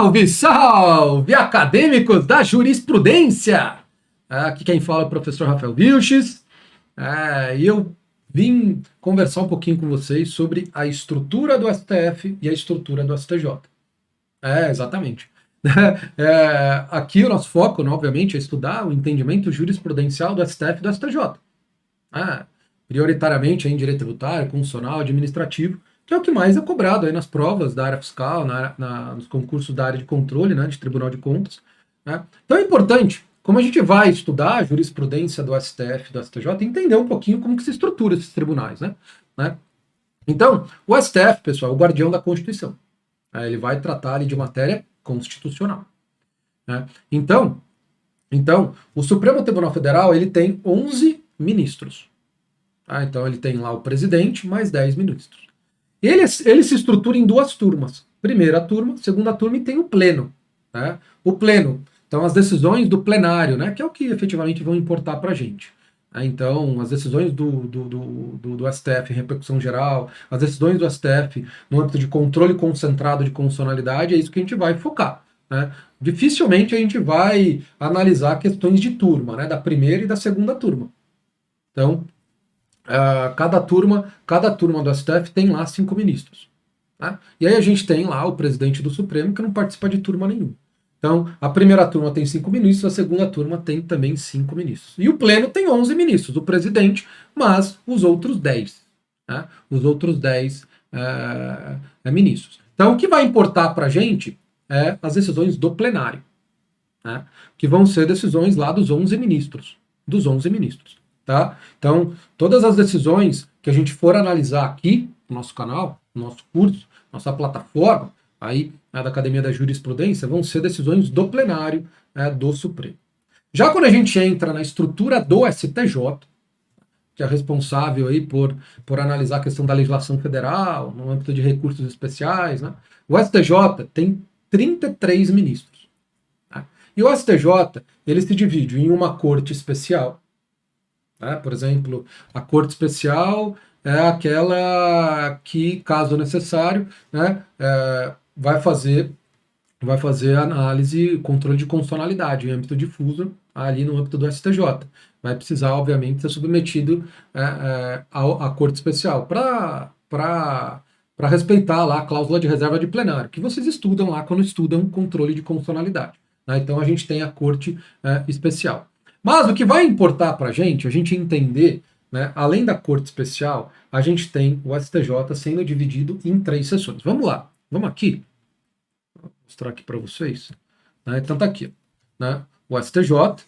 Salve, salve, acadêmicos da jurisprudência! Aqui quem fala é o professor Rafael Vilches, e eu vim conversar um pouquinho com vocês sobre a estrutura do STF e a estrutura do STJ. Exatamente. Aqui o nosso foco, né, obviamente, é estudar o entendimento jurisprudencial do STF e do STJ. Prioritariamente em direito tributário, constitucional, administrativo, que é o que mais é cobrado aí nas provas da área fiscal, nos concursos da área de controle, né, de Tribunal de Contas. Né? Então é importante, como a gente vai estudar a jurisprudência do STF e do STJ, entender um pouquinho como que se estrutura esses tribunais. Né? Então, o STF, pessoal, é o guardião da Constituição. Ele vai tratar ali de matéria constitucional. Né? Então, o Supremo Tribunal Federal ele tem 11 ministros. Então ele tem lá o presidente mais 10 ministros. Ele se estrutura em duas turmas. Primeira turma, segunda turma e tem o pleno. Né? O pleno, então as decisões do plenário, né, que é o que efetivamente vão importar para a gente. Então, as decisões do STF em repercussão geral, as decisões do STF no âmbito de controle concentrado de constitucionalidade, é isso que a gente vai focar. Né? Dificilmente a gente vai analisar questões de turma, né, da primeira e da segunda turma. Então, cada turma do STF tem lá 5 ministros. Tá? E aí a gente tem lá o presidente do Supremo que não participa de turma nenhuma. Então, a primeira turma tem 5 ministros, a segunda turma tem também 5 ministros. E o pleno tem 11 ministros, o presidente, mas os outros 10. Né? Os outros 10 ministros. Então, o que vai importar para a gente é as decisões do plenário. Né? Que vão ser decisões lá dos 11 ministros. Tá? Então, todas as decisões que a gente for analisar aqui no nosso canal, no nosso curso, nossa plataforma, aí da Academia da Jurisprudência, vão ser decisões do plenário do Supremo. Já quando a gente entra na estrutura do STJ, que é responsável aí por analisar a questão da legislação federal, no âmbito de recursos especiais, né? O STJ tem 33 ministros. Tá? E o STJ, ele se divide em uma corte especial. Por exemplo, a corte especial é aquela que, caso necessário, né, vai fazer análise, controle de constitucionalidade em âmbito difuso, ali no âmbito do STJ. Vai precisar, obviamente, ser submetido à corte especial para respeitar lá a cláusula de reserva de plenário, que vocês estudam lá quando estudam controle de constitucionalidade. Né? Então a gente tem a corte especial. Mas o que vai importar para a gente entender, né, além da corte especial, a gente tem o STJ sendo dividido em 3 sessões. Vamos lá, vamos aqui. Vou mostrar aqui para vocês. Né, então tá aqui, né, o STJ,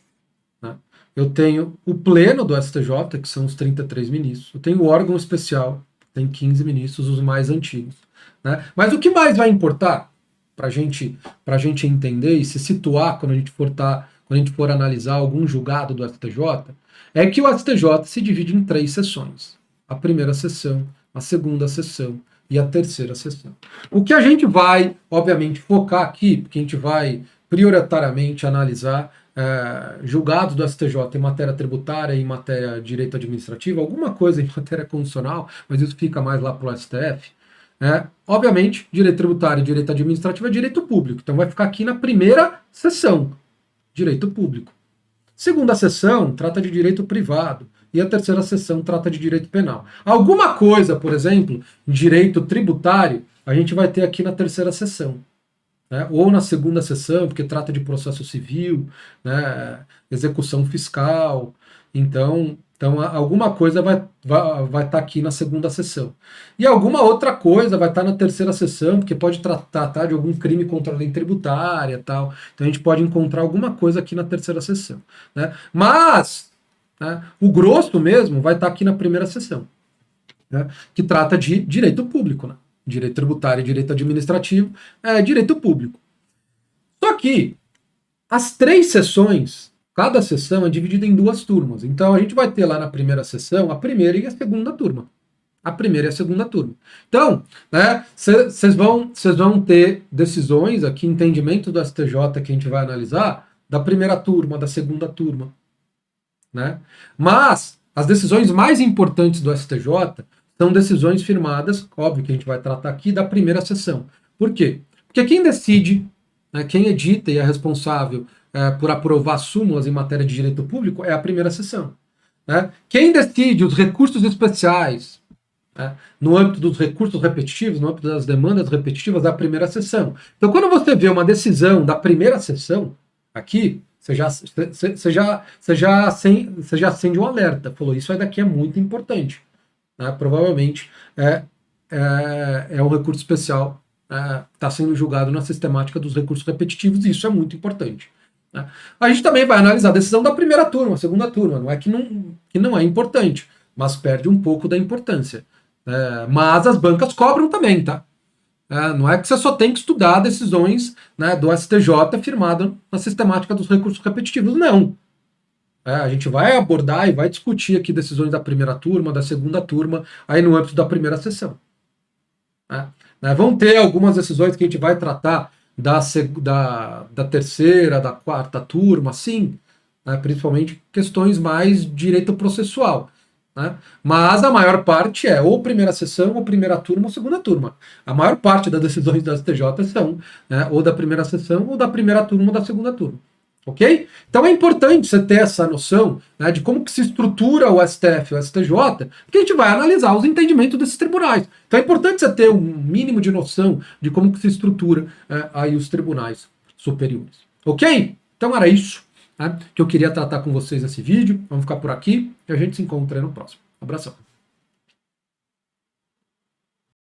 né, eu tenho o pleno do STJ, que são os 33 ministros, eu tenho o órgão especial, que tem 15 ministros, os mais antigos. Né, mas o que mais vai importar para a gente entender e se situar quando a gente for analisar algum julgado do STJ, é que o STJ se divide em 3 sessões. A primeira sessão, a segunda sessão e a terceira sessão. O que a gente vai, obviamente, focar aqui, porque a gente vai prioritariamente analisar julgados do STJ em matéria tributária, em matéria de direito administrativo, alguma coisa em matéria constitucional, mas isso fica mais lá para o STF. Obviamente, direito tributário e direito administrativo é direito público, então vai ficar aqui na primeira sessão. Direito público. Segunda sessão trata de direito privado e a terceira sessão trata de direito penal. Alguma coisa, por exemplo, direito tributário, a gente vai ter aqui na terceira sessão. Né? Ou na segunda sessão, porque trata de processo civil, né? Execução fiscal. Então alguma coisa vai estar aqui na segunda sessão. E alguma outra coisa vai estar na terceira sessão, porque pode tratar de algum crime contra a lei tributária e tal. Então a gente pode encontrar alguma coisa aqui na terceira sessão. Né? Mas, né, o grosso mesmo vai estar aqui na primeira sessão, né, que trata de direito público. Né? Direito tributário e direito administrativo é direito público. Só que as 3 sessões, cada sessão é dividida em 2 turmas. Então a gente vai ter lá na primeira sessão a primeira e a segunda turma. A primeira e a segunda turma. Então, né, vocês vão ter decisões aqui, entendimento do STJ que a gente vai analisar, da primeira turma, da segunda turma. Né? Mas as decisões mais importantes do STJ são decisões firmadas, óbvio que a gente vai tratar aqui, da primeira sessão. Por quê? Porque quem decide né, quem edita e é responsável por aprovar súmulas em matéria de direito público é a primeira sessão. Né? Quem decide os recursos especiais, né, no âmbito dos recursos repetitivos, no âmbito das demandas repetitivas, é a primeira sessão. Então, quando você vê uma decisão da primeira sessão, aqui, você já acende um alerta. Falou, isso aí daqui é muito importante. Né? Provavelmente é um recurso especial está sendo julgado na sistemática dos recursos repetitivos, e isso é muito importante. Né? A gente também vai analisar a decisão da primeira turma, segunda turma, não é que não é importante, mas perde um pouco da importância. Mas as bancas cobram também, tá? Não é que você só tem que estudar decisões, né, do STJ firmada na sistemática dos recursos repetitivos, não. A gente vai abordar e vai discutir aqui decisões da primeira turma, da segunda turma, aí no âmbito da primeira sessão. Vão ter algumas decisões que a gente vai tratar da terceira, da quarta turma, sim, principalmente questões mais de direito processual. Mas a maior parte é ou primeira sessão, ou primeira turma, ou segunda turma. A maior parte das decisões da STJ são ou da primeira sessão, ou da primeira turma, ou da segunda turma. Ok? Então é importante você ter essa noção de como que se estrutura o STF e o STJ, porque a gente vai analisar os entendimentos desses tribunais. Então é importante você ter um mínimo de noção de como que se estrutura aí os tribunais superiores. Ok? Então era isso que eu queria tratar com vocês nesse vídeo. Vamos ficar por aqui e a gente se encontra aí no próximo. Abração.